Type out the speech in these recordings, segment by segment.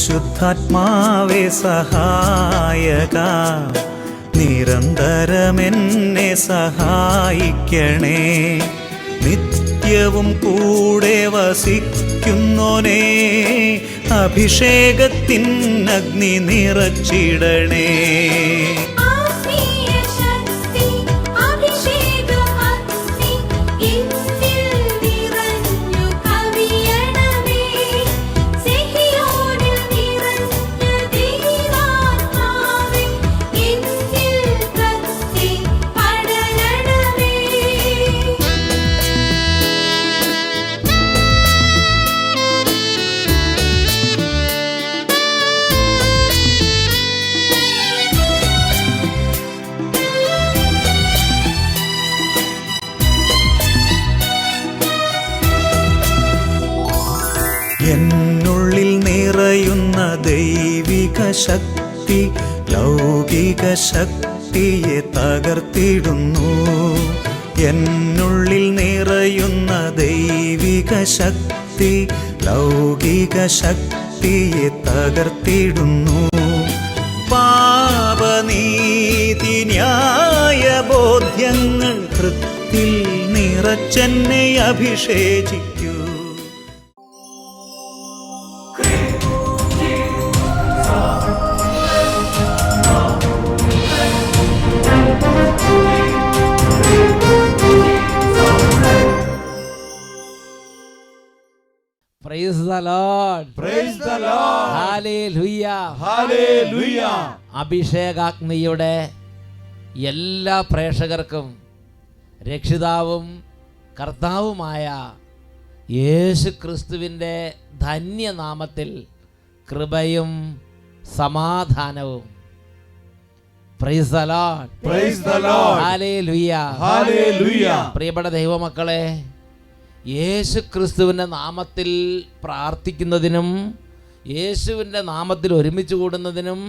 പരിശുദ്ധാത്മാവേ സഹായക, നിരന്തരമെന്നെ സഹായിക്കണേ. നിത്യവും കൂടെ വസിക്കുന്നോനേ, അഭിഷേകത്തിൻ അഗ്നി നിറച്ചിടണേ. എന്നുള്ളിൽ നിറയുന്ന ദൈവിക ശക്തി ലൗകിക ശക്തിയെ തകർത്തിടുന്നു. എന്നുള്ളിൽ നിറയുന്ന ദൈവിക ശക്തി ലൗകിക ശക്തിയെ തകർത്തിടുന്നു. പാപനീതി ന്യായ ബോധ്യങ്ങൾ ഹൃത്തിൽ നിറച്ചെന്നെ അഭിഷേചിക്കൂ. Praise the Lord. Praise the Lord. Hallelujah. Hallelujah. അഭിഷേകാഗ്നിയുടെ എല്ലാ പ്രേക്ഷകർക്കും രക്ഷിതാവും കർത്താവുമായ യേശു ക്രിസ്തുവിൻ്റെ ധന്യനാമത്തിൽ കൃപയും സമാധാനവും. Praise the Lord. Praise the Lord. Hallelujah. Hallelujah. പ്രിയപ്പെട്ട ദൈവമക്കളെ, യേശു ക്രിസ്തുവിൻ്റെ നാമത്തിൽ പ്രാർത്ഥിക്കുന്നതിനും യേശുവിൻ്റെ നാമത്തിൽ ഒരുമിച്ച് കൂടുന്നതിനും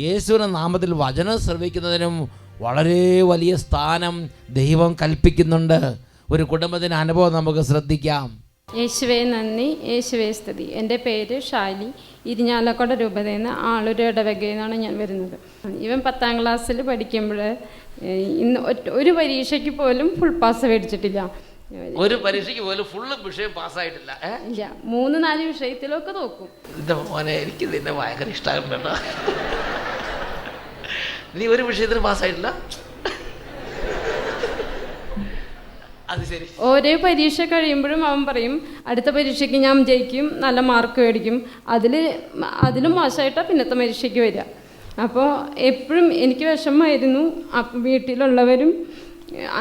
യേശുവിൻ്റെ നാമത്തിൽ വചനം ശ്രവിക്കുന്നതിനും വളരെ വലിയ സ്ഥാനം ദൈവം കൽപ്പിക്കുന്നുണ്ട്. ഒരു കുടുംബത്തിൻ്റെ അനുഭവം നമുക്ക് ശ്രദ്ധിക്കാം. യേശുവേ നന്ദി, യേശുവേ സ്തുതി. എൻ്റെ പേര് ഷാലി. ഇരിഞ്ഞാലക്കുട രൂപതയിൽ നിന്ന് ആളൂർ ഇടവകയിൽ നിന്നാണ് ഞാൻ വരുന്നത്. ഇവൻ 10ാം ക്ലാസ്സിൽ പഠിക്കുമ്പോൾ ഇന്ന് ഒരു പരീക്ഷയ്ക്ക് പോലും ഫുൾ പാസ് മേടിച്ചിട്ടില്ല. ഒരു പരീക്ഷയ്ക്ക് പോലും ഫുള്ള് വിഷയം പാസ്സായിട്ടില്ല. ഇല്ല, 3-4 വിഷയത്തിലൊക്കെ നോക്കും. എൻ്റെ മോനെ, എനിക്ക് നിന്നെ ഭയങ്കര ഇഷ്ടമാകും കേട്ടോ. നീ ഒരു വിഷയത്തിന് പാസ്സായിട്ടില്ല? അത് ശരി. ഓരോ പരീക്ഷ കഴിയുമ്പോഴും അവൻ പറയും അടുത്ത പരീക്ഷയ്ക്ക് ഞാൻ ജയിക്കും, നല്ല മാർക്ക് മേടിക്കും. അതിലും മോശമായിട്ടാണ് പിന്നത്തെ പരീക്ഷയ്ക്ക് വരിക. അപ്പോൾ എപ്പോഴും എനിക്ക് വിഷമമായിരുന്നു. വീട്ടിലുള്ളവരും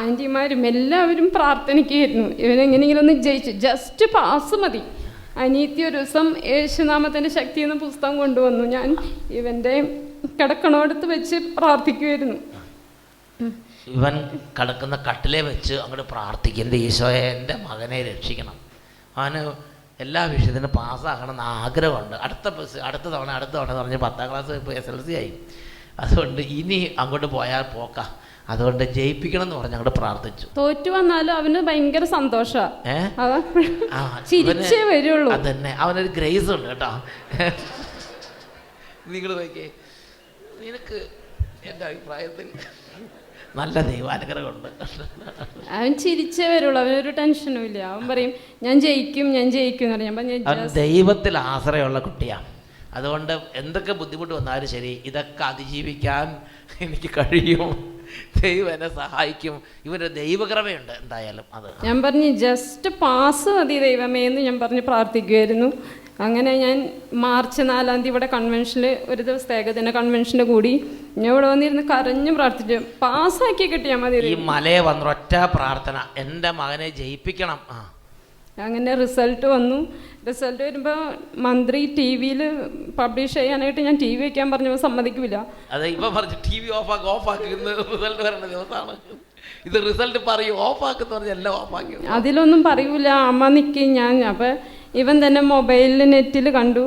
ആൻറ്റിമാരും എല്ലാവരും പ്രാർത്ഥനയ്ക്കായിരുന്നു ഇവനെങ്ങനെയെങ്കിലും ഒന്ന് ജയിച്ചു, ജസ്റ്റ് പാസ് മതി. അനീത്തി ഒരു ദിവസം യേശുനാമത്തിൻ്റെ ശക്തി എന്ന പുസ്തകം കൊണ്ടുവന്നു. ഞാൻ ഇവൻ്റെ കിടക്കണോടത്ത് വെച്ച് പ്രാർത്ഥിക്കുമായിരുന്നു. ഇവൻ കിടക്കുന്ന കട്ടിലെ വെച്ച് അങ്ങോട്ട് പ്രാർത്ഥിക്കും, എൻ്റെ ഈശോയെ എൻ്റെ മകനെ രക്ഷിക്കണം, അവന് എല്ലാ വിഷയത്തിനും പാസ്സാകണം എന്ന് ആഗ്രഹമുണ്ട്. അടുത്ത തവണ എന്ന് പറഞ്ഞ് 10ാം ക്ലാസ് ഇപ്പോൾ SLC ആയി. അതുകൊണ്ട് ഇനി അങ്ങോട്ട് പോയാൽ പോക്ക, അതുകൊണ്ട് ജയിപ്പിക്കണം എന്ന് പറഞ്ഞ് അങ്ങോട്ട് പ്രാർത്ഥിച്ചു. തോറ്റു വന്നാലും അവന് ഭയങ്കര സന്തോഷമാണ്, ചിരിച്ചേ വരുള്ളൂ. അതന്നെ, അവനൊരു ഗ്രേസ് ഉണ്ട് കേട്ടോ. നിങ്ങൾ നോക്കിയേ, നിനക്ക് എൻ്റെ അഭിപ്രായത്തിൽ നല്ല ദൈവാനുഗ്രഹമുണ്ട്. അവൻ ചിരിച്ചേ വരുള്ളൂ, അവനൊരു ടെൻഷനും ഇല്ല. അവൻ പറയും ഞാൻ ജയിക്കും എന്ന് പറയും. അവൻ ദൈവത്തിൽ ആശ്രയമുള്ള കുട്ടിയാണ്. അതുകൊണ്ട് എന്തൊക്കെ ബുദ്ധിമുട്ട് വന്നാലും ശരി, ഇതൊക്കെ അതിജീവിക്കാൻ എനിക്ക് കഴിയും, ദൈവം എന്നെ സഹായിക്കും. ഇവൻ്റെ ദൈവകൃപയുണ്ട് എന്തായാലും. അത് ഞാൻ പറഞ്ഞു ജസ്റ്റ് പാസ് മതി ദൈവമേ എന്ന് ഞാൻ പറഞ്ഞ് പ്രാർത്ഥിക്കുമായിരുന്നു. അങ്ങനെ ഞാൻ മാർച്ച് 4-ാം തീയതി ഇവിടെ കൺവെൻഷനിൽ ഒരു ദിവസത്തെ ഏകദിന കൺവെൻഷന് കൂടി. ഞാൻ ഇവിടെ വന്നിരുന്ന് കരഞ്ഞു പ്രാർത്ഥിച്ചു, പാസ്സാക്കി കിട്ടിയാൽ മതി. ഈ മലയെ വന്നൊറ്റ പ്രാർത്ഥന, എൻ്റെ മകനെ ജയിപ്പിക്കണം. അങ്ങനെ റിസൾട്ട് വന്നു. റിസൾട്ട് വരുമ്പോൾ മന്ത്രി TV-യിൽ പബ്ലിഷ് ചെയ്യാനായിട്ട് ഞാൻ TV വയ്ക്കാൻ പറഞ്ഞപ്പോൾ സമ്മതിക്കില്ല. അതെ, ഇപ്പം പറഞ്ഞു TV ഓഫാക്കി റിസൾട്ട് വരേണ്ട ദിവസമാണ്. ഇത് റിസൾട്ട് പറയും, ഓഫാക്കെന്ന് പറഞ്ഞാൽ എല്ലാം ഓഫാക്കി. അതിലൊന്നും പറയൂല, അമ്മ നിൽക്കി ഞാൻ. അപ്പം ഇവൻ തന്നെ മൊബൈലിൽ നെറ്റിൽ കണ്ടു.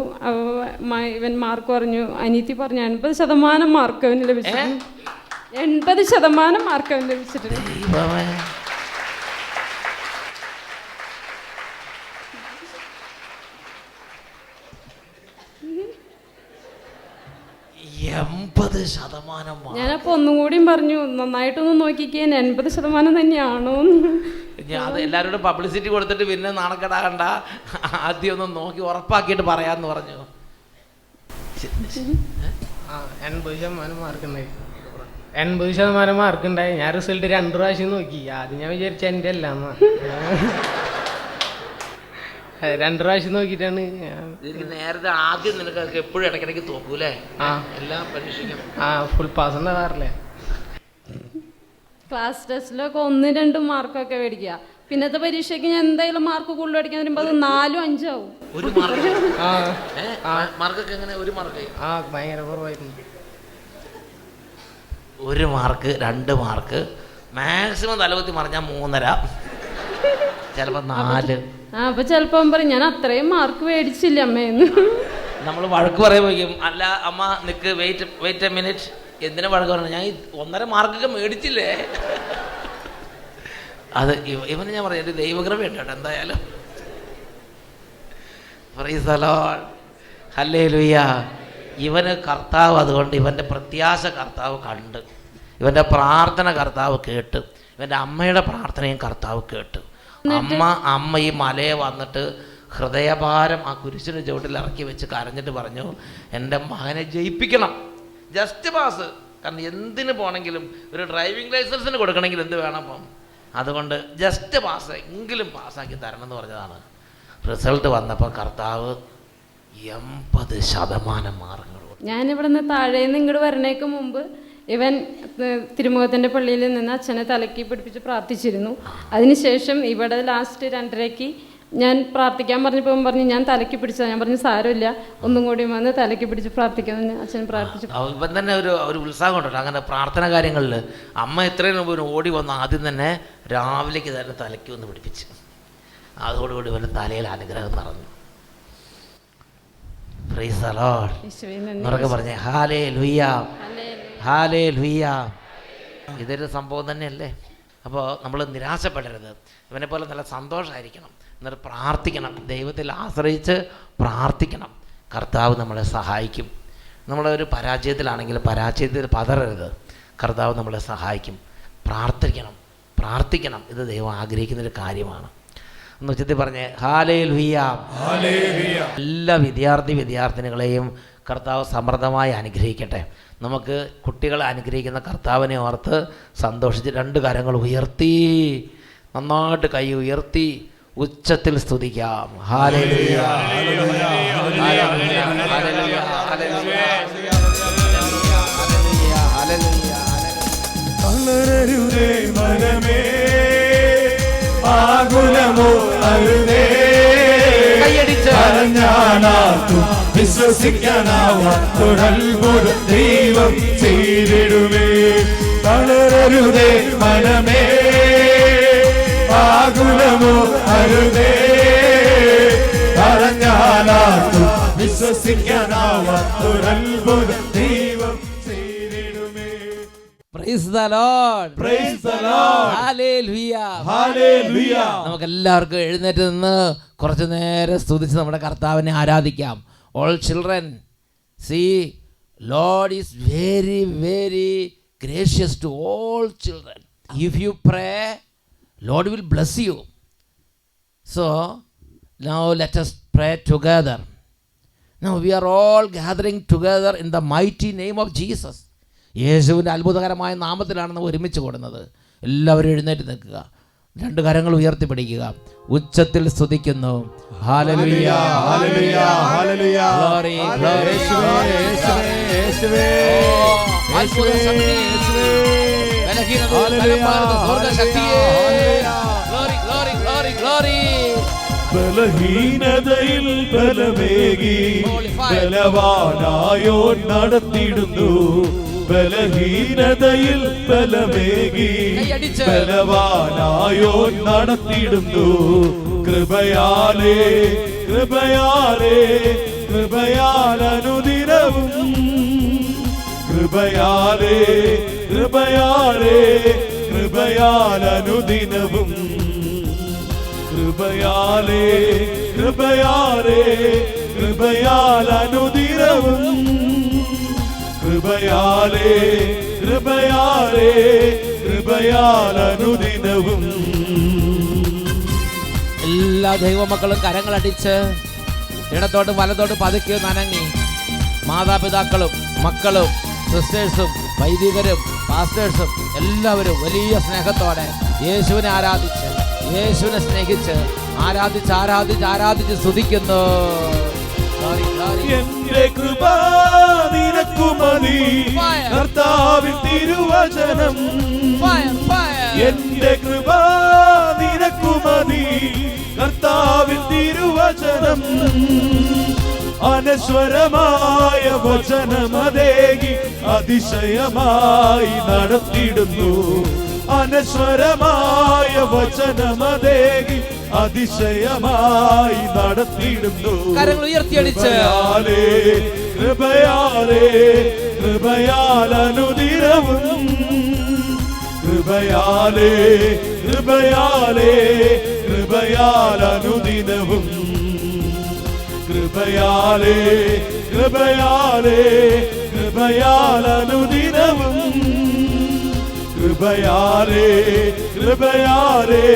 ഇവൻ മാർക്ക് പറഞ്ഞു. അനീതി പറഞ്ഞു 80% മാർക്ക് അവന് ലഭിച്ചിട്ടുണ്ട്. 80% മാർക്ക് അവന് ലഭിച്ചിട്ടുണ്ട്. 80%. ഞാനപ്പോ ഒന്നും കൂടിയും പറഞ്ഞു, നന്നായിട്ടൊന്ന് നോക്കിക്കേ 80% തന്നെയാണോ. അത് എല്ലാവരോടും പബ്ലിസിറ്റി കൊടുത്തിട്ട് പിന്നെ നാണക്കെടാകണ്ട, ആദ്യം ഒന്ന് നോക്കി ഉറപ്പാക്കിയിട്ട് പറയാന്ന് പറഞ്ഞു. 80% മാർക്കുണ്ടായി. 80% മാർക്കുണ്ടായി. ഞാൻ റിസൾട്ട് 2 പ്രാവശ്യം നോക്കി. ആദ്യം ഞാൻ വിചാരിച്ച എൻ്റെ അല്ല 2 പ്രാവശ്യം നോക്കിയിട്ടാണ്. നേരത്തെ ആദ്യം നിനക്ക് എപ്പോഴും ഇടയ്ക്കിടയ്ക്ക് തോക്കൂലേ? എല്ലാ പരീക്ഷയ്ക്കും ഫുൾ പാസ് ഉണ്ടാവാറില്ലേ? ക്ലാസ് ടെസ്റ്റിലൊക്കെ 1-2 മാർക്കൊക്കെ മേടിക്കുക. പിന്നത്തെ പരീക്ഷയ്ക്ക് ഞാൻ എന്തായാലും മാർക്ക് കൂടുതൽ മേടിക്കാൻ വരുമ്പോൾ അത് 4-5 ആവും. ഒരു മാർക്ക് മാർക്കൊക്കെ എങ്ങനെ? ഒരു മാർക്ക് ഭയങ്കര കുറവായിരുന്നു. 1 മാർക്ക് 2 മാർക്ക് മാക്സിമം തലകുത്തി മറിഞ്ഞാൽ 3.5, ചിലപ്പോൾ 4. അപ്പൊ ചിലപ്പോ പറയും ഞാൻ അത്രയും മാർക്ക് മേടിച്ചില്ല അമ്മയെന്ന്. നമ്മൾ വഴക്ക് പറയുമ്പോഴേക്കും അല്ല അമ്മ നിക്ക് വെയിറ്റ് എ മിനിറ്റ്, എന്തിനാ വഴക്ക് പറഞ്ഞു? ഞാൻ 1.5 മാർക്കൊക്കെ മേടിച്ചില്ലേ. അത് ഇവന് ഞാൻ പറയാം എൻ്റെ ദൈവകൃപ ഉണ്ട് കേട്ടോ. എന്തായാലും പ്രൈസ് ദി ലോർഡ്, ഹല്ലേലൂയ. ഇവന് കർത്താവ്, അതുകൊണ്ട് ഇവൻ്റെ പ്രത്യാശ കർത്താവ് കണ്ട്, ഇവൻ്റെ പ്രാർത്ഥന കർത്താവ് കേട്ട്, ഇവൻ്റെ അമ്മയുടെ പ്രാർത്ഥനയും കർത്താവ് കേട്ട്. അമ്മ ഈ മലയെ വന്നിട്ട് ഹൃദയഭാരം ആ കുരിശിന് ചുവട്ടിൽ ഇറക്കി വെച്ച് കരഞ്ഞിട്ട് പറഞ്ഞു, എൻ്റെ മകനെ ജയിപ്പിക്കണം, ജസ്റ്റ് പാസ്. കാരണം എന്തിന് പോകണമെങ്കിലും ഒരു ഡ്രൈവിംഗ് ലൈസൻസിന് കൊടുക്കണമെങ്കിൽ എന്ത് വേണം അപ്പം, അതുകൊണ്ട് ജസ്റ്റ് പാസ് എങ്കിലും പാസ്സാക്കി തരണം എന്ന് പറഞ്ഞതാണ്. റിസൾട്ട് വന്നപ്പോൾ കർത്താവ് 80% മാർക്കുകൾ. ഞാനിവിടെ നിന്ന് താഴേന്ന് ഇങ്ങോട്ട് വരണേക്ക് മുമ്പ് ഇവൻ തിരുമുഖത്തിൻ്റെ പള്ളിയിൽ നിന്ന് അച്ഛനെ തലക്കി പിടിപ്പിച്ച് പ്രാർത്ഥിച്ചിരുന്നു. അതിനുശേഷം ഇവിടെ ലാസ്റ്റ് 2:30 ഞാൻ പ്രാർത്ഥിക്കാൻ പറഞ്ഞപ്പോൾ പറഞ്ഞു ഞാൻ തലക്കി പിടിച്ചതാണ്. ഞാൻ പറഞ്ഞു സാരമില്ല, ഒന്നും കൂടി വന്ന് തലക്കി പിടിച്ച് പ്രാർത്ഥിക്കാമെന്ന് അച്ഛൻ പ്രാർത്ഥിച്ചു. ഇവൻ തന്നെ ഒരു ഉത്സാഹം ഉണ്ടല്ലോ അങ്ങനെ പ്രാർത്ഥന കാര്യങ്ങളിൽ. അമ്മ എത്രയും മുമ്പ് ഓടി വന്ന് ആദ്യം തന്നെ രാവിലേക്ക് തന്നെ തലയ്ക്ക് വന്ന് പിടിപ്പിച്ച്, അതോടുകൂടി ഇവൻ്റെ തലയിൽ അനുഗ്രഹം നിറഞ്ഞു. Price the Lord. എന്നൊക്കെ പറഞ്ഞേ ഹല്ലേലൂയ, ഹല്ലേലൂയ. ഇതൊരു സംഭവം തന്നെയല്ലേ. അപ്പോൾ നമ്മൾ നിരാശപ്പെടരുത്. ഇവനെ പോലെ നല്ല സന്തോഷമായിരിക്കണം. എന്നിട്ട് പ്രാർത്ഥിക്കണം, ദൈവത്തിൽ ആശ്രയിച്ച് പ്രാർത്ഥിക്കണം. കർത്താവ് നമ്മളെ സഹായിക്കും. നമ്മളൊരു പരാജയത്തിലാണെങ്കിൽ പരാജയത്തിൽ പതറരുത്, കർത്താവ് നമ്മളെ സഹായിക്കും. പ്രാർത്ഥിക്കണം. ഇത് ദൈവം ആഗ്രഹിക്കുന്നൊരു കാര്യമാണ്. എന്ന് ഉച്ചത്തിൽ പറഞ്ഞേ ഹല്ലേലൂയ. എല്ലാ വിദ്യാർത്ഥിനികളെയും കർത്താവ് സമൃദ്ധമായി അനുഗ്രഹിക്കട്ടെ. നമുക്ക് കുട്ടികളെ അനുഗ്രഹിക്കുന്ന കർത്താവിനെ ഓർത്ത് സന്തോഷിച്ച് 2 കരങ്ങൾ ഉയർത്തി, നന്നായിട്ട് കൈ ഉയർത്തി ഉച്ചത്തിൽ സ്തുതിക്കാം. Hallelujah, hallelujah, hallelujah, hallelujah, hallelujah. തളരരുതേ മനമേ, ആകുലമോ അരുതേ, അറിഞ്ഞാലാർക്കും വിശ്വസിക്കാനാവാത്തൊരത്ഭുതം ദൈവം ചെയ്തിടുമേ. തളരരുതേ മനമേ, ആകുലമോ അരുതേ, അറിഞ്ഞാലാർക്കും വിശ്വസിക്കാനാവാത്തൊരത്ഭുതം ദൈവം ചെയ്തിടുമേ. Praise the Lord. Praise the Lord. Hallelujah. Hallelujah. നമുക്ക് എല്ലാവർക്കും എഴുന്നേറ്റ് നിന്ന് കുറച്ചു നേരം സ്തുതിച്ച് നമ്മുടെ കർത്താവിനെ ആരാധിക്കാം. All children, see, Lord is very, very gracious to all children. If you pray, Lord will bless you. So, now let us pray together. Now we are all gathering together in the mighty name of Jesus. യേശുവിൻ്റെ അത്ഭുതകരമായ നാമത്തിലാണ് നമ്മൾ ഒരുമിച്ച് കൂടുന്നത്. എല്ലാവരും എഴുന്നേറ്റ് നിൽക്കുക, 2 കരങ്ങൾ ഉയർത്തിപ്പിടിക്കുക, ഉച്ചത്തിൽ സ്തുതിക്കുന്നു. Hallelujah, hallelujah, hallelujah. Glory, glory, യേശുവേ, അത്ഭുത ശക്തി യേശുവേ, ബലഹീനത ബലമാർന്ന സ്വർഗ്ഗ ശക്തിയേ. Glory, glory, glory, glory. ബലഹീനതയിൽ ബലമേകി ബലവാനായോ നടത്തിടുന്നു. ബലഹീനതയിൽ ബലമേകി ബലവാനായോ നടത്തിടുന്നു. കൃപയാലേ കൃപയാലേ കൃപയാലനുദിനവും, കൃപയാലേ കൃപയാലേ കൃപയാലനുദിനവും, കൃപയാലേ കൃപയാലേ കൃപയാലനുദിനവും, കൃപയാലേ കൃപയാലേ കൃപയാൽ അനുദിനവും. എല്ലാ ദൈവമക്കളും കരങ്ങളടിച്ച് ഇടത്തോട്ട് വലത്തോട്ട് പതുക്കെ നനങ്ങി, മാതാപിതാക്കളും മക്കളും സിസ്റ്റേഴ്സും വൈദികരും പാസ്റ്റേഴ്സും എല്ലാവരും വലിയ സ്നേഹത്തോടെ യേശുവിനെ ആരാധിച്ച്, യേശുവിനെ സ്നേഹിച്ച് ആരാധിച്ച് ആരാധിച്ച് ആരാധിച്ച് സ്തുതിക്കുന്നു. എന്റെ കൃപ നിനക്കു മതി, കർത്താവിൻ തിരുവചനം. എന്റെ കൃപ നിനക്കു മതി, കർത്താവിൻ തിരുവചനം. അനശ്വരമായ വചനമതേകി അതിശയമായി നടത്തിടുന്നു. അനശ്വരമായ വചനമതേകി അതിശയമായി നടത്തിടുന്നു. കരങ്ങൾ ഉയർത്തിയടിച്ച് കൃപയാലേ കൃപയാൽ അനുദിനവും. കൃപയാലേ കൃപയാലേ കൃപയാൽ അനുദിനവും. കൃപയാലേ കൃപയാലേ കൃപയാൽ അനുദിനവും. കൃപയാലേ കൃപയാലേ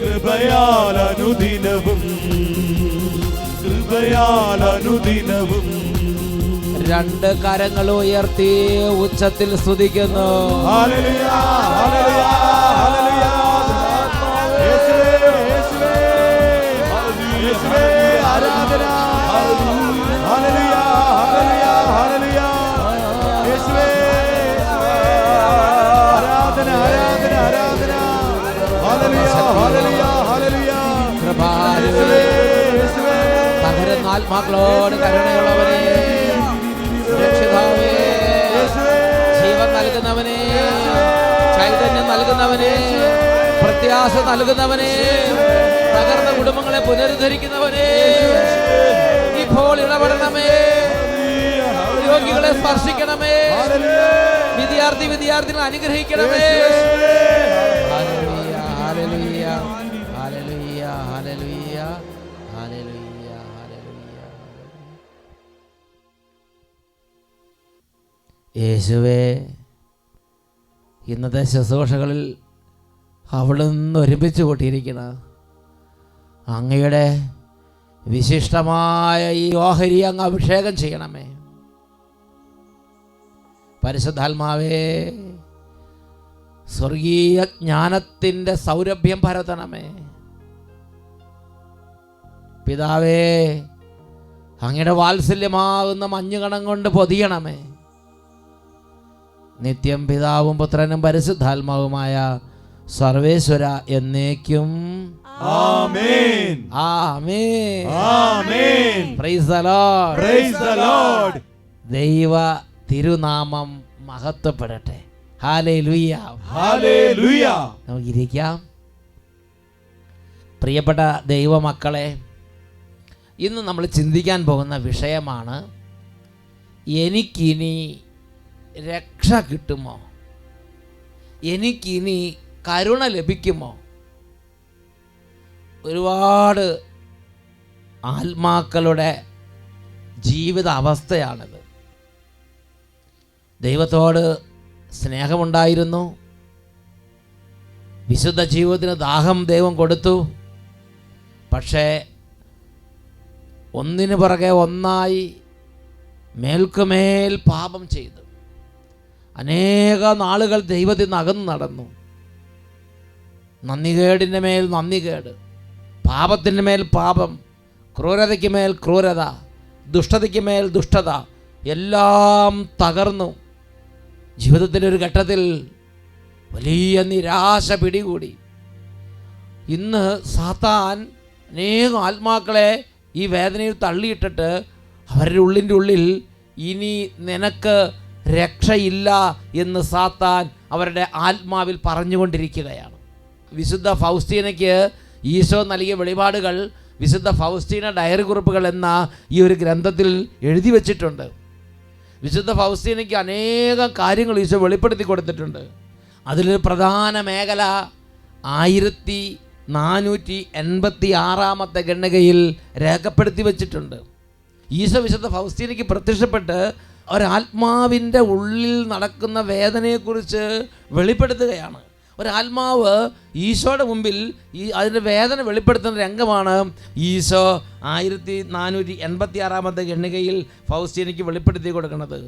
കൃപയാൽ അനുദിനവും. കൃപയാൽ അനുദിനവും. രണ്ട് കരങ്ങൾ ഉയർത്തി ഉച്ചത്തിൽ സ്തുതിക്കുന്നു. Hallelujah hallelujah hallelujah. യേശുവേ യേശുവേ യേശുവേ ആരാധന. Hallelujah hallelujah hallelujah. യേശുവേ ആരാധന ആരാധന ആരാധന. Hallelujah hallelujah hallelujah. യേശുവേ യേശുവേ. പകരുന്ന ആത്മാക്കളോട് കരുണയുള്ളവനെ, രക്ഷിതാവേ, ജീവൻ നൽകുന്നവനെ, ചൈതന്യം നൽകുന്നവനെ, പ്രത്യാശ നൽകുന്നവനെ, തകർന്ന കുടുംബങ്ങളെ പുനരുദ്ധരിക്കുന്നവനെ, ഇപ്പോൾ ഇടപെടണമേ, രോഗികളെ സ്പർശിക്കണമേ, വിദ്യാർത്ഥികൾ അനുഗ്രഹിക്കണമേ. Hallelujah hallelujah hallelujah hallelujah hallelujah hallelujah. യേശുവേ, ഇന്നത്തെ ശുശ്രൂഷകളിൽ അവിടുന്ന് ഒരുമിച്ച് കൂട്ടിയിരിക്കുന്ന അങ്ങയുടെ വിശിഷ്ടമായ ഈ ഓഹരി അങ്ങ് അഭിഷേകം ചെയ്യണമേ. പരിശുദ്ധാത്മാവേ, സ്വർഗീയ ജ്ഞാനത്തിൻ്റെ സൗരഭ്യം പരത്തണമേ. പിതാവേ, അങ്ങയുടെ വാത്സല്യമാകുന്ന മഞ്ഞുകണം കൊണ്ട് പൊതിയണമേ. നിത്യം പിതാവും പുത്രനും പരിശുദ്ധാത്മാവുമായ സർവേശ്വര എന്നേക്കും ആമേൻ ആമേൻ ആമേൻ. Praise the lord praise the lord. ദൈവ തിരുനാമം മഹത്വപ്പെടട്ടെ. Hallelujah hallelujah. നമുക്കിരിക്കാം. പ്രിയപ്പെട്ട ദൈവമക്കളെ, ഇന്ന് നമ്മൾ ചിന്തിക്കാൻ പോകുന്ന വിഷയമാണ് എനിക്കിനി രക്ഷ കിട്ടുമോ, എനിക്കിനി കരുണ ലഭിക്കുമോ. ഒരുപാട് ആത്മാക്കളുടെ ജീവിത അവസ്ഥയാണിത്. ദൈവത്തോട് സ്നേഹമുണ്ടായിരുന്നു, വിശുദ്ധ ജീവിതത്തിന് ദാഹം ദൈവം കൊടുത്തു. പക്ഷേ ഒന്നിനു പുറകെ ഒന്നായി മേൽക്കുമേൽ പാപം ചെയ്തു. അനേക നാളുകൾ ദൈവത്തിൽ നിന്ന് അകന്നു നടന്നു. നന്ദികേടിൻ്റെ മേൽ നന്ദികേട്, പാപത്തിൻ്റെ മേൽ പാപം, ക്രൂരതയ്ക്ക് മേൽ ക്രൂരത, ദുഷ്ടതയ്ക്ക് മേൽ ദുഷ്ടത, എല്ലാം തകർന്നു. ജീവിതത്തിൻ്റെ ഒരു ഘട്ടത്തിൽ വലിയ നിരാശ പിടികൂടി. ഇന്ന് സാത്താൻ അനേകം ആത്മാക്കളെ ഈ വേദനയിൽ തള്ളിയിട്ടിട്ട് അവരുടെ ഉള്ളിൻ്റെ ഉള്ളിൽ ഇനി നിനക്ക് രക്ഷയില്ല എന്ന് സാത്താൻ അവരുടെ ആത്മാവിൽ പറഞ്ഞുകൊണ്ടിരിക്കുകയാണ്. വിശുദ്ധ ഫൗസ്റ്റീനയ്ക്ക് ഈശോ നൽകിയ വെളിപാടുകൾ വിശുദ്ധ ഫൗസ്റ്റീന ഡയറി കുറിപ്പുകൾ എന്ന ഈ ഒരു ഗ്രന്ഥത്തിൽ എഴുതി വച്ചിട്ടുണ്ട്. വിശുദ്ധ ഫൗസ്റ്റീനയ്ക്ക് അനേകം കാര്യങ്ങൾ ഈശോ വെളിപ്പെടുത്തി കൊടുത്തിട്ടുണ്ട്. അതിലൊരു പ്രധാന മേഖല 1486 ഗണ്ണികയിൽ രേഖപ്പെടുത്തി വച്ചിട്ടുണ്ട്. ഈശോ വിശുദ്ധ ഫൗസ്റ്റീനയ്ക്ക് പ്രത്യക്ഷപ്പെട്ട് ഒരാത്മാവിൻ്റെ ഉള്ളിൽ നടക്കുന്ന വേദനയെക്കുറിച്ച് വെളിപ്പെടുത്തുകയാണ്. ഒരാത്മാവ് ഈശോയുടെ മുമ്പിൽ അതിൻ്റെ വേദന വെളിപ്പെടുത്തുന്ന രംഗമാണ് ഈശോ 1486 ഖണ്ഡികയിൽ ഫൗസ്റ്റീനയ്ക്ക് വെളിപ്പെടുത്തി കൊടുക്കുന്നത്.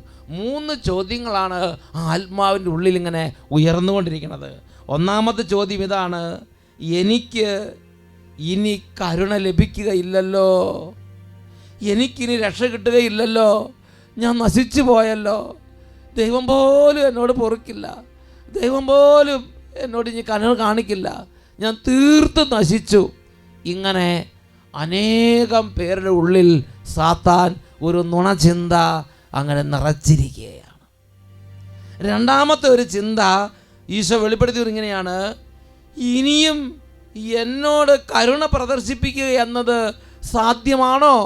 3 ചോദ്യങ്ങളാണ് ആ ആത്മാവിൻ്റെ ഉള്ളിൽ ഇങ്ങനെ ഉയർന്നുകൊണ്ടിരിക്കുന്നത്. ഒന്നാമത്തെ ചോദ്യം ഇതാണ്: എനിക്ക് ഇനി കരുണ ലഭിക്കുകയില്ലല്ലോ, എനിക്കിനി രക്ഷ കിട്ടുകയില്ലല്ലോ, ഞാൻ നശിച്ചു പോയല്ലോ, ദൈവം പോലും എന്നോട് പൊറുക്കില്ല, ദൈവം പോലും എന്നോട് ഇനി കരുണ കാണിക്കില്ല, ഞാൻ തീർത്തും നശിച്ചു. ഇങ്ങനെ അനേകം പേരുടെ ഉള്ളിൽ സാത്താൻ ഒരു നുണചിന്ത അങ്ങനെ നിറച്ചിരിക്കുകയാണ്. രണ്ടാമത്തെ ഒരു ചിന്ത ഈശോ വെളിപ്പെടുത്തിയത് ഇങ്ങനെയാണ്: ഇനിയും എന്നോട് കരുണ പ്രദർശിപ്പിക്കുക എന്നത് സാധ്യമാണോ?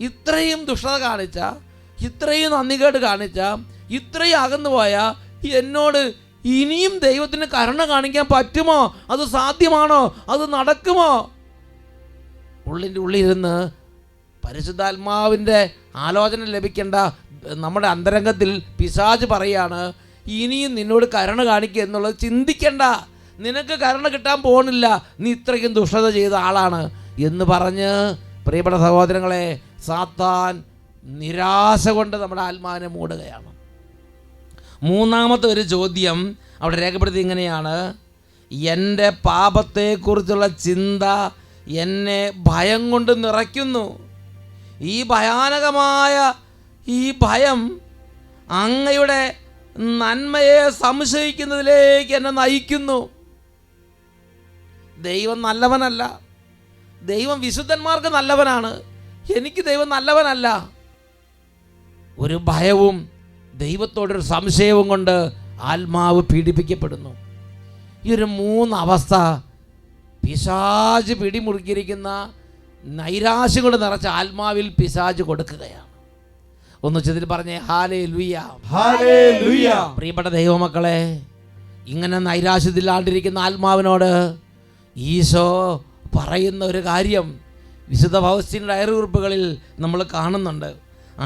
ഇത്രയും ദുഷ്ടത കാണിച്ച, ഇത്രയും നന്ദികേട് കാണിച്ച, ഇത്രയും അകന്നുപോയ എന്നോട് ഇനിയും ദൈവത്തിന് കരുണ കാണിക്കാൻ പറ്റുമോ? അത് സാധ്യമാണോ? അത് നടക്കുമോ? ഉള്ളിലിരുന്ന് പരിശുദ്ധാത്മാവിൻ്റെ ആലോചന ലഭിക്കേണ്ട നമ്മുടെ അന്തരംഗത്തിൽ പിശാച് പറയാണ്, ഇനിയും നിന്നോട് കരുണ കാണിക്കുക എന്നുള്ളത് ചിന്തിക്കേണ്ട, നിനക്ക് കരുണ കിട്ടാൻ പോകുന്നില്ല, നീ ഇത്രയ്ക്കും ദുഷ്ടത ചെയ്ത ആളാണ് എന്ന് പറഞ്ഞ് പ്രിയപ്പെട്ട സഹോദരങ്ങളെ, സാത്താൻ നിരാശ കൊണ്ട് നമ്മുടെ ആത്മാവിനെ മൂടുകയാണ്. മൂന്നാമത്തെ ഒരു ചോദ്യം അവിടെ രേഖപ്പെടുത്തി ഇങ്ങനെയാണ്: എൻ്റെ പാപത്തെക്കുറിച്ചുള്ള ചിന്ത എന്നെ ഭയം കൊണ്ട് നിറയ്ക്കുന്നു. ഈ ഭയാനകമായ ഈ ഭയം അങ്ങയുടെ നന്മയെ സംശയിക്കുന്നതിലേക്ക് എന്നെ നയിക്കുന്നു. ദൈവം നല്ലവനല്ല, ദൈവം വിശുദ്ധന്മാർക്ക് നല്ലവനാണ്, എനിക്ക് ദൈവം നല്ലവനല്ല. ഒരു ഭയവും ദൈവത്തോടൊരു സംശയവും കൊണ്ട് ആത്മാവ് പീഡിപ്പിക്കപ്പെടുന്നു. ഈ ഒരു 3 അവസ്ഥ പിശാച് പിടിമുറുക്കിയിരിക്കുന്ന നൈരാശ്യം കൊണ്ട് നിറച്ച ആത്മാവിൽ പിശാച് കൊടുക്കുകയാണ്. ഒന്ന് ഉച്ചത്തിൽ പറഞ്ഞേ ഹല്ലേലൂയ, ഹല്ലേലൂയ. പ്രിയപ്പെട്ട ദൈവമക്കളെ, ഇങ്ങനെ നൈരാശ്യത്തിലാണ്ടിരിക്കുന്ന ആത്മാവിനോട് ഈശോ പറയുന്ന ഒരു കാര്യം വിശുദ്ധ ഫൗസ്റ്റീൻ ഡയറി കുറിപ്പുകളിൽ നമ്മൾ കാണുന്നുണ്ട്.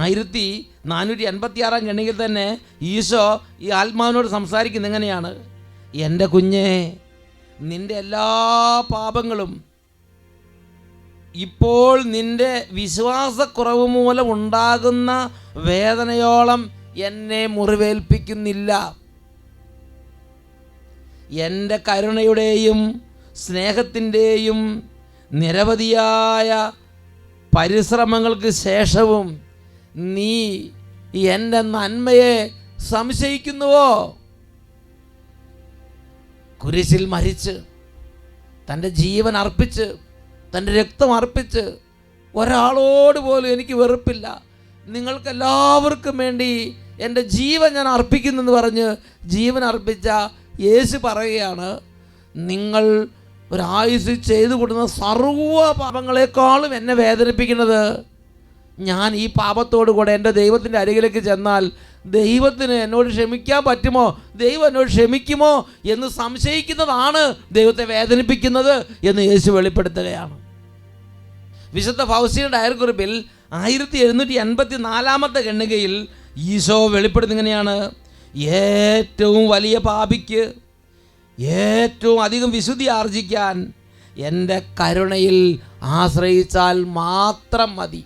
1486 ഖണ്ഡികയിൽ തന്നെ ഈശോ ഈ ആത്മാവിനോട് സംസാരിക്കുന്നത് എങ്ങനെയാണ്: എൻ്റെ കുഞ്ഞേ, നിൻ്റെ എല്ലാ പാപങ്ങളും ഇപ്പോൾ നിൻ്റെ വിശ്വാസക്കുറവ് മൂലം ഉണ്ടാകുന്ന വേദനയോളം എന്നെ മുറിവേൽപ്പിക്കുന്നില്ല. എൻ്റെ കരുണയുടെയും സ്നേഹത്തിൻ്റെയും നിരവധിയായ പരിശ്രമങ്ങൾക്ക് ശേഷവും നീ എൻ്റെ നന്മയെ സംശയിക്കുന്നുവോ? കുരിശിൽ മരിച്ച് തൻ്റെ ജീവൻ അർപ്പിച്ച് തൻ്റെ രക്തം അർപ്പിച്ച് ഒരാളോട് പോലും എനിക്ക് വെറുപ്പില്ല, നിങ്ങൾക്കെല്ലാവർക്കും വേണ്ടി എൻ്റെ ജീവൻ ഞാൻ അർപ്പിക്കുന്നെന്ന് പറഞ്ഞ് ജീവൻ അർപ്പിച്ച യേശു പറയുകയാണ്, നിങ്ങൾ ഒരായുസ് ചെയ്തു കൊടുക്കുന്ന സർവ്വ പാപങ്ങളെക്കാളും എന്നെ വേദനിപ്പിക്കുന്നത് ഞാൻ ഈ പാപത്തോടു കൂടെ എൻ്റെ ദൈവത്തിൻ്റെ അരികിലേക്ക് ചെന്നാൽ ദൈവത്തിന് എന്നോട് ക്ഷമിക്കാൻ പറ്റുമോ, ദൈവം എന്നോട് ക്ഷമിക്കുമോ എന്ന് സംശയിക്കുന്നതാണ് ദൈവത്തെ വേദനിപ്പിക്കുന്നത് എന്ന് യേശു വെളിപ്പെടുത്തുകയാണ്. വിശുദ്ധ ഫൗസ്റ്റീൻ ഡയറി കുറിപ്പിൽ 1784 ഖണ്ഡികയിൽ ഈശോ വെളിപ്പെടുത്തുന്നത് ഇങ്ങനെയാണ്: ഏറ്റവും വലിയ പാപിക്ക് ഏറ്റവും അധികം വിശുദ്ധി ആർജിക്കാൻ എൻ്റെ കരുണയിൽ ആശ്രയിച്ചാൽ മാത്രം മതി.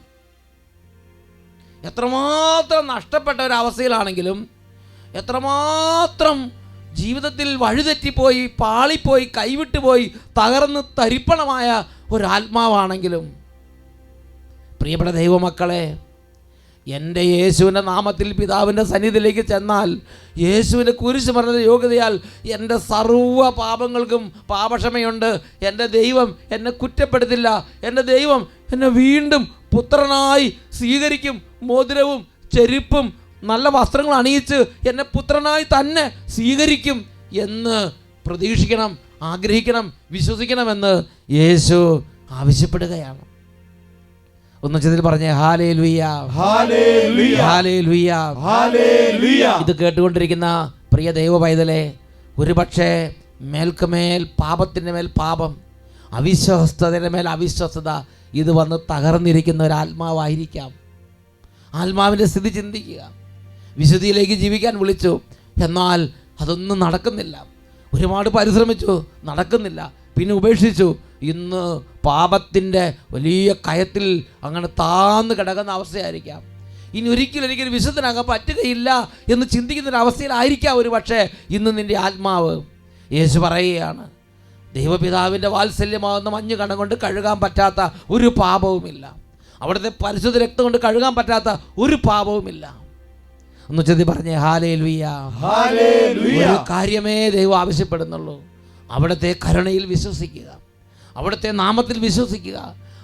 എത്രമാത്രം നഷ്ടപ്പെട്ട ഒരവസ്ഥയിലാണെങ്കിലും, എത്രമാത്രം ജീവിതത്തിൽ വഴിതെറ്റിപ്പോയി, പാളിപ്പോയി, കൈവിട്ടുപോയി, തകർന്ന് തരിപ്പണമായ ഒരാത്മാവാണെങ്കിലും, പ്രിയപ്പെട്ട ദൈവമക്കളെ, എൻ്റെ യേശുവിൻ്റെ നാമത്തിൽ പിതാവിൻ്റെ സന്നിധിയിലേക്ക് ചെന്നാൽ യേശുവിൻ്റെ കുരിശ് മരണ യോഗ്യതയാൽ എൻ്റെ സർവ്വ പാപങ്ങൾക്കും പാപക്ഷമയുണ്ട്. എൻ്റെ ദൈവം എന്നെ കുറ്റപ്പെടുത്തില്ല, എൻ്റെ ദൈവം എന്നെ വീണ്ടും പുത്രനായി സ്വീകരിക്കും. മോതിരവും ചെരുപ്പും നല്ല വസ്ത്രങ്ങൾ അണിയിച്ച് എന്നെ പുത്രനായി തന്നെ സ്വീകരിക്കും എന്ന് പ്രതീക്ഷിക്കണം, ആഗ്രഹിക്കണം, വിശ്വസിക്കണമെന്ന് യേശു ആവശ്യപ്പെടുകയാണ്. ഒന്ന് ചെതിൽ പറഞ്ഞേ ഹല്ലേലൂയ, ഹല്ലേലൂയ, ഹല്ലേലൂയ, ഹല്ലേലൂയ. ഇത് കേട്ടുകൊണ്ടിരിക്കുന്ന പ്രിയ ദൈവ പൈതലേ, ഒരുപക്ഷെ മേൽക്കുമേൽ പാപത്തിൻ്റെ മേൽ പാപം, അവിശ്വസ്തതയുടെ മേൽ അവിശ്വസ്തത ഇത് വന്ന് തകർന്നിരിക്കുന്ന ഒരാത്മാവായിരിക്കാം. ആത്മാവിൻ്റെ സ്ഥിതി ചിന്തിക്കുക. വിശുദ്ധിയിലേക്ക് ജീവിക്കാൻ വിളിച്ചു, എന്നാൽ അതൊന്നും നടക്കുന്നില്ല. ഒരുപാട് പരിശ്രമിച്ചു, നടക്കുന്നില്ല, പിന്നെ ഉപേക്ഷിച്ചു. ഇന്ന് പാപത്തിൻ്റെ വലിയ കയത്തിൽ അങ്ങനെ താന്ന് കിടക്കുന്ന അവസ്ഥയായിരിക്കാം. ഇനി ഒരിക്കലും എനിക്കൊരു വിശുദ്ധനാകാൻ പറ്റുകയില്ല എന്ന് ചിന്തിക്കുന്നൊരവസ്ഥയിലായിരിക്കാം ഒരു പക്ഷേ ഇന്ന് നിൻ്റെ ആത്മാവ്. യേശു പറയുകയാണ്, ദൈവപിതാവിൻ്റെ വാത്സല്യമാകുന്ന മഞ്ഞ് കണം കൊണ്ട് കഴുകാൻ പറ്റാത്ത ഒരു പാപവുമില്ല. അവിടുത്തെ പരിശുദ്ധ രക്തം കൊണ്ട് കഴുകാൻ പറ്റാത്ത ഒരു പാപവുമില്ല. ഒന്ന് ചെതി പറഞ്ഞേ ഹല്ലേലൂയ. ഒരു കാര്യമേ ദൈവം ആവശ്യപ്പെടുന്നുള്ളൂ, അവിടുത്തെ കരുണയിൽ വിശ്വസിക്കുക, അവിടുത്തെ നാമത്തിൽ വിശ്വസിക്കുക,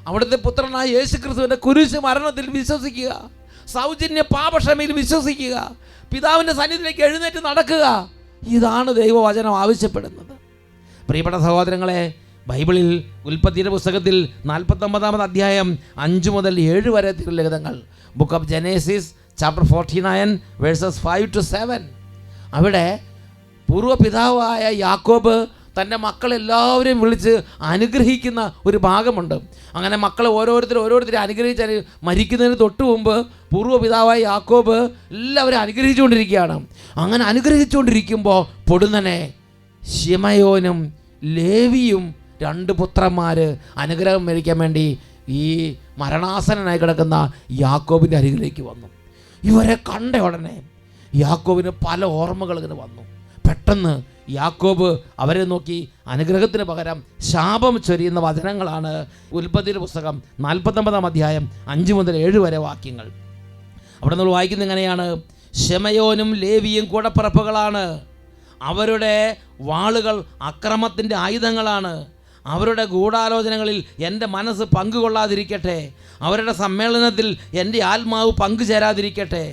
അവിടുത്തെ പുത്രനായ യേശുക്രിസ്തുവിൻ്റെ കുരിശ് മരണത്തിൽ വിശ്വസിക്കുക, സൗജന്യ പാപക്ഷമയിൽ വിശ്വസിക്കുക, പിതാവിൻ്റെ സന്നിധിയിലേക്ക് എഴുന്നേറ്റ് നടക്കുക. ഇതാണ് ദൈവവചനം ആവശ്യപ്പെടുന്നത്. പ്രിയപ്പെട്ട സഹോദരങ്ങളെ, ബൈബിളിൽ ഉൽപ്പത്തിയുടെ പുസ്തകത്തിൽ 49-ാമത് അധ്യായം 5 മുതൽ 7 വരെ തിരുലിഖിതങ്ങൾ, book of Genesis chapter 49 verses 5 to 7. അവിടെ പൂർവ്വപിതാവായ യാക്കോബ് തൻ്റെ മക്കളെല്ലാവരെയും വിളിച്ച് അനുഗ്രഹിക്കുന്ന ഒരു ഭാഗമുണ്ട്. അങ്ങനെ മക്കളെ ഓരോരുത്തരെ അനുഗ്രഹിച്ച് മരിക്കുന്നതിന് തൊട്ട് മുമ്പ് പൂർവ്വപിതാവായ യാക്കോബ് എല്ലാവരും അനുഗ്രഹിച്ചുകൊണ്ടിരിക്കുകയാണ്. അങ്ങനെ അനുഗ്രഹിച്ചുകൊണ്ടിരിക്കുമ്പോൾ പൊടുന്നനെ ശിമയോനും ലേവിയും 2 പുത്രന്മാർ അനുഗ്രഹം മേടിക്കാൻ വേണ്ടി ഈ മരണാസന്നനായി കിടക്കുന്ന യാക്കോബിൻ്റെ അരികിലേക്ക് വന്നു. ഇവരെ കണ്ട ഉടനെ യാക്കോബിന് പല ഓർമ്മകൾ ഇങ്ങനെ വന്നു. പെട്ടെന്ന് യാക്കോബ് അവരെ നോക്കി അനുഗ്രഹത്തിന് പകരം ശാപം ചൊരിയുന്ന വചനങ്ങളാണ് ഉൽപ്പത്തിയുടെ പുസ്തകം 49-ാം അധ്യായം 5 മുതൽ 7 വരെ വാക്യങ്ങൾ. അവിടെ നമ്മൾ വായിക്കുന്നത് എങ്ങനെയാണ്? ശിമയോനും ലേവിയും കൂടപ്പിറപ്പുകളാണ്, അവരുടെ വാളുകൾ അക്രമത്തിൻ്റെ ആയുധങ്ങളാണ്. അവരുടെ ഗൂഢാലോചനകളിൽ എൻ്റെ മനസ്സ് പങ്കുകൊള്ളാതിരിക്കട്ടെ, അവരുടെ സമ്മേളനത്തിൽ എൻ്റെ ആത്മാവ് പങ്കുചേരാതിരിക്കട്ടെ.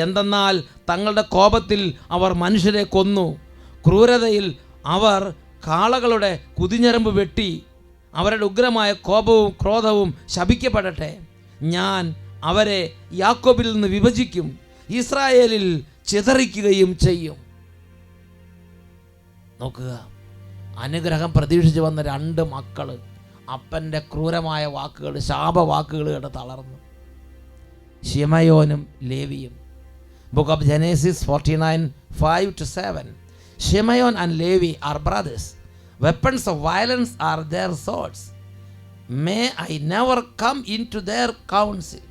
എന്തെന്നാൽ തങ്ങളുടെ കോപത്തിൽ അവർ മനുഷ്യരെ കൊന്നു, ക്രൂരതയിൽ അവർ കാളകളുടെ കുതിഞ്ഞരമ്പ് വെട്ടി. അവരുടെ ഉഗ്രമായ കോപവും ക്രോധവും ശപിക്കപ്പെടട്ടെ. ഞാൻ അവരെ യാക്കോബിൽ നിന്ന് വിഭജിക്കും, ഇസ്രായേലിൽ ചിതറിക്കുകയും ചെയ്യും. നോക്കുക, അനുഗ്രഹം പ്രതീക്ഷിച്ച് വന്ന 2 മക്കൾ അപ്പൻ്റെ ക്രൂരമായ വാക്കുകൾ, ശാപവാക്കുകൾ കേട്ട് തളർന്നു. ശിമയോനും ലേവിയും. Book of Genesis 49 5 to 7. Shimeon and Levi are brothers. Weapons of violence are their swords. May I never come into their council.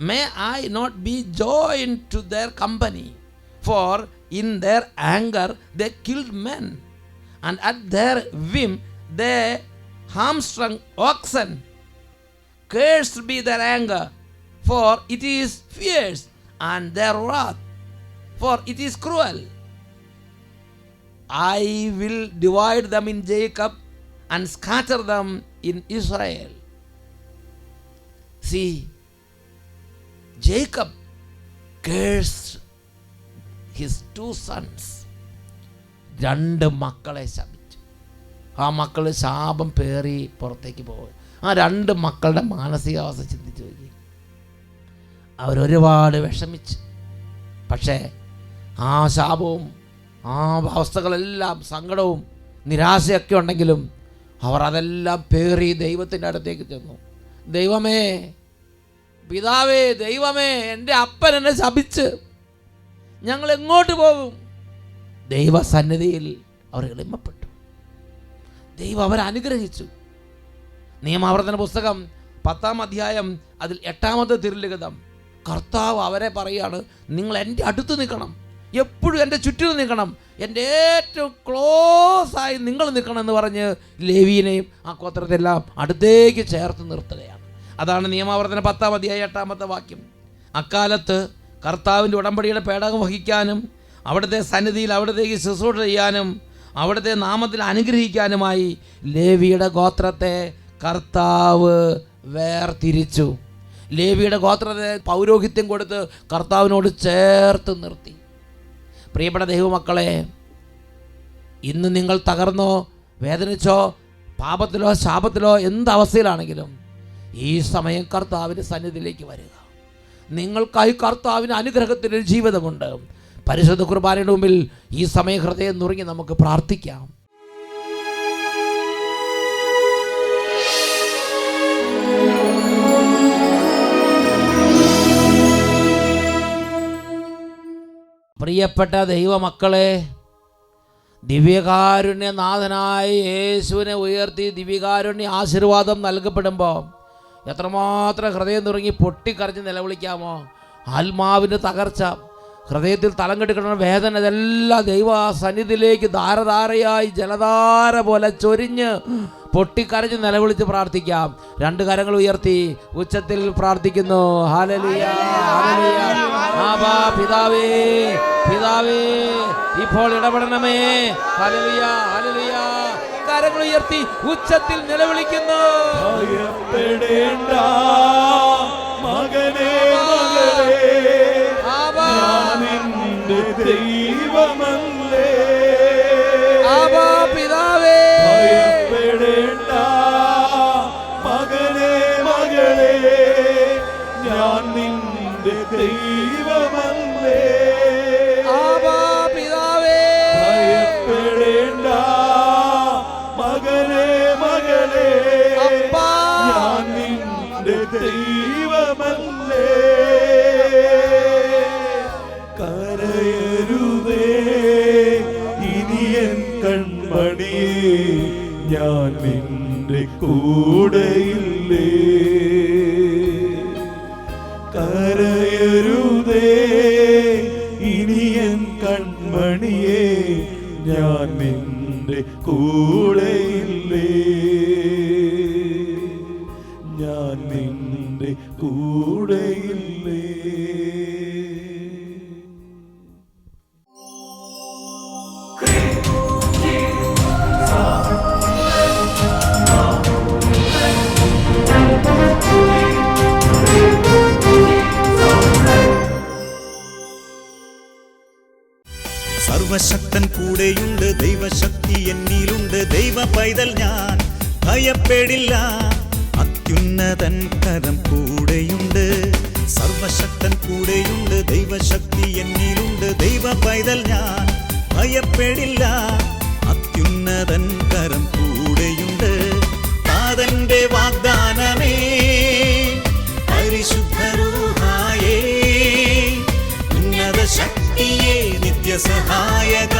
May I not be joined to their company. For in their anger they killed men, and at their whim they hamstrung oxen. Cursed be their anger, for it is fierce, and their wrath, for it is cruel. I will divide them in Jacob and scatter them in Israel. See, Jacob cursed his 2 sons. 2 മക്കളെ ശപിച്ചു. ആ മക്കൾ ശാപം പേറി പുറത്തേക്ക് പോകും. ആ 2 മക്കളുടെ മാനസികാവസ്ഥ ചിന്തിച്ചു നോക്കി. അവരൊരുപാട് വിഷമിച്ച്. പക്ഷേ ആ ശാപവും ആ അവസ്ഥകളെല്ലാം, സങ്കടവും നിരാശയൊക്കെ ഉണ്ടെങ്കിലും അവർ അതെല്ലാം പേറി ദൈവത്തിൻ്റെ അടുത്തേക്ക് ചെന്നു. ദൈവമേ, പിതാവേ, ദൈവമേ, എൻ്റെ അപ്പൻ എന്നെ ശപിച്ച്, ഞങ്ങൾ എങ്ങോട്ട് പോകും? ദൈവസന്നിധിയിൽ അവർ എളിമപ്പെട്ടു. ദൈവം അവരെ അനുഗ്രഹിച്ചു. നിയമാവർത്തന പുസ്തകം 10-ാം അധ്യായം അതിൽ 8-ാമത്തെ തിരുലിഖിതം, കർത്താവ് അവരെ പറയുകയാണ്, നിങ്ങൾ എൻ്റെ അടുത്ത് നിൽക്കണം, എപ്പോഴും എൻ്റെ ചുറ്റിലും നിൽക്കണം, എൻ്റെ ഏറ്റവും ക്ലോസായി നിങ്ങൾ നിൽക്കണം എന്ന് പറഞ്ഞ് ലേവീനെയും ആ ഗോത്രത്തെല്ലാം അടുത്തേക്ക് ചേർത്ത് നിർത്തുകയാണ്. അതാണ് നിയമാവർത്തനം 10-ാം അധ്യായം 8-ാമത്തെ വാക്യം. അക്കാലത്ത് കർത്താവിൻ്റെ ഉടമ്പടിയുടെ പേടകം വഹിക്കാനും അവിടുത്തെ സന്നിധിയിൽ അവിടത്തേക്ക് ശുശ്രൂഷ ചെയ്യാനും അവിടുത്തെ നാമത്തിൽ അനുഗ്രഹിക്കാനുമായി ലേവിയുടെ ഗോത്രത്തെ കർത്താവ് വേർതിരിച്ചു. ലേവിയുടെ ഗോത്രത്തെ പൗരോഹിത്യം കൊടുത്ത് കർത്താവിനോട് ചേർത്ത് നിർത്തി. പ്രിയപ്പെട്ട ദൈവമക്കളെ, ഇന്ന് നിങ്ങൾ തകർന്നോ, വേദനിച്ചോ, പാപത്തിലോ ശാപത്തിലോ എന്തവസ്ഥയിലാണെങ്കിലും ഈ സമയം കർത്താവിൻ്റെ സന്നിധിയിലേക്ക് വരിക. നിങ്ങൾക്കായി കർത്താവിന് അനുഗ്രഹത്തിൻ്റെ ജീവിതമുണ്ട്. പരിശുദ്ധ കുർബാനയുടെ മുമ്പിൽ ഈ സമയം ഹൃദയം നുറുങ്ങി നമുക്ക് പ്രാർത്ഥിക്കാം. പ്രിയപ്പെട്ട ദൈവമക്കളെ, ദിവ്യകാരുണ്യനാഥനായ യേശുവിനെ ഉയർത്തി ദിവ്യകാരുണ്യ ആശീർവാദം നൽകപ്പെടുമ്പോൾ എത്രമാത്രം ഹൃദയം തുടങ്ങി പൊട്ടിക്കരഞ്ഞ് നിലവിളിക്കാമോ. ആത്മാവിൻ്റെ തകർച്ച, ഹൃദയത്തിൽ തളം കെട്ടിക്കിടന്ന വേദന, ഇതെല്ലാം ദൈവ സന്നിധിയിലേക്ക് ധാരധാരയായി ജലധാര പോലെ ചൊരിഞ്ഞ് പൊട്ടിക്കരഞ്ഞ് നിലവിളിച്ച് പ്രാർത്ഥിക്കാം. രണ്ട് കരങ്ങൾ ഉയർത്തി ഉച്ചത്തിൽ പ്രാർത്ഥിക്കുന്നു. Hallelujah, hallelujah. ആബാ പിതാവേ, പിതാവേ, ഇപ്പോൾ ഇടപെടണമേ. Hallelujah, hallelujah. കരങ്ങൾ ഉയർത്തി ഉച്ചത്തിൽ നിലവിളിക്കുന്നു. ഭയപ്പെടേണ്ട മകനേ, മകളേ, നിന്റെ ദൈവമല്ലേ. ആബാ പിതാവേ, ഭയപ്പെടേണ്ട മകനേ, മകളേ, ഞാൻ നിന്റെ ദൈവമല്ലേ. ആബാ പിതാവേ, ഭയപ്പെടേണ്ട മകനേ, മകളേ, അപ്പാ, ഞാൻ നിന്റെ ദൈവമല്ലേ. കരയരുതേ ഇനി എൻ കൺമണിയേ, ഞാൻ നിന്റെ കൂടെയില്ലേ. കരയരുതേ ഇനി എൻ കൺമണിയേ, ഞാൻ നിന്റെ കൂടെയില്ലേ. ഞാൻ നിന്റെ കൂടെയില്ലേ. സർവശക്തൻ കൂടെയുണ്ട്, ദൈവശക്തി എന്നിലുണ്ട്, ദൈവ പൈതൽ ഞാൻ ഭയപ്പെടില്ല. അത്യുന്നതൻ കരം കൂടെയുണ്ട്, സർവശക്തൻ കൂടെയുണ്ട്, ദൈവശക്തി എന്നിലുണ്ട്, ദൈവ പൈതൽ ഞാൻ ഭയപ്പെടില്ല. അത്യുന്നതൻ കരം കൂടെയുണ്ട്. താതന്റെ വാഗ്ദാനമേ, പരിശുദ്ധ റൂഹായേ, ഉന്നത ശക്തിയേ, നിത്യസഹായക